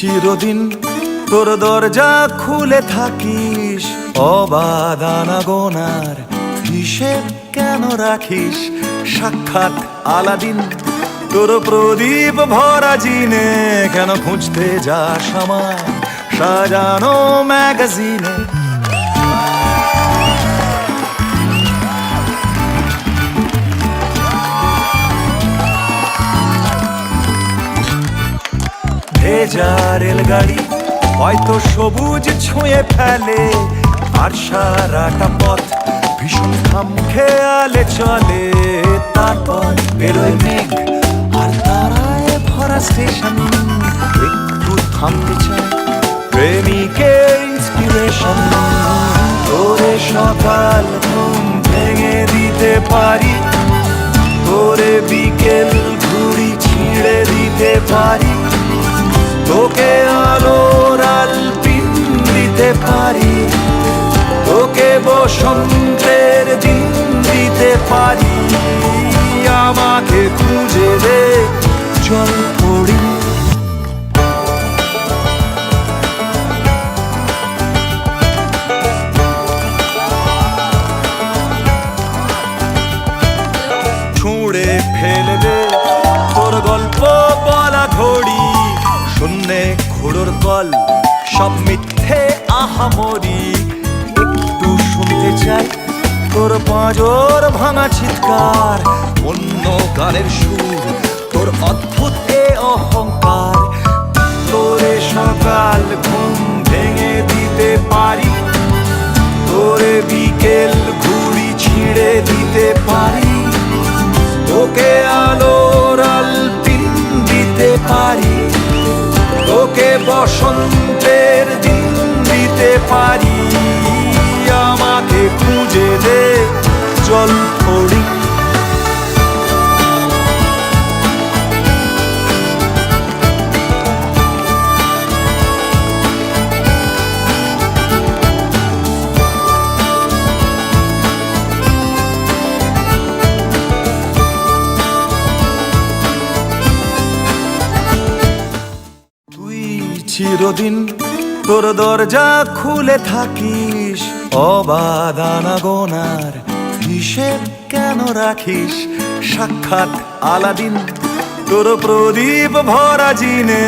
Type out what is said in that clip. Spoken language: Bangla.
চিরদিন তোর দরজা খুলে থাকিস, অবাধ আনাগোনার হিসেব কেন রাখিস? সাক্ষাৎ আলাদিন তোর প্রদীপ ভরা জিনে কেন খুঁজতে যাস আমার সাজানো ম্যাগাজিনে? ভেজা রেলগাড়ি হয়তো সবুজ ছুঁয়ে ফেলে, আর সারাটা পথ ভীষণ খামখেয়ালে চলে। তারপর বেরোয় মেঘ আর তারায় ভরা স্টেশন, একটু থামতে চায় প্রেমিকের ইন্সপিরেশন। তোরে সকাল ঘুম ভেঙে দিতে পারি, তোরে বিকেল ঘুড়ি ছিঁড়ে দিতে পারি, তোকে আলোর আলপিন দিতে পারি, তোকে বসন্তের দিন দিতে পারি। আমাকে খুঁজে দে চল পড়ি। ছুঁড়ে ফেলে দে তোর গল্প বলা ঘড়ি, শূন্যে ঘোড়োর কল সব মিথ্যে আহামরি। একটু শুনতে চাই তোর পাঁজর ভাঙা চিৎকার, অন্য গানের সুর তোর অদ্ভুত এ অহংকার। তোরে সকাল ঘুম ভেঙে দিতে পারি, তোরে বিকেল ঘুড়ি ছিঁড়ে দিতে পারি, তোকে আলোর আলপিন দিতে পারি, তোকে বসন্তের দিন দিতে পারি। আমাকে খুঁজে দে চল পড়ি। চিরদিন তোর দরজা খুলে থাকিস, অবাধ আনাগোনার হিসেব কেন রাখিস? সাক্ষাৎ আলাদিন তোর প্রদীপ ভরা জিনে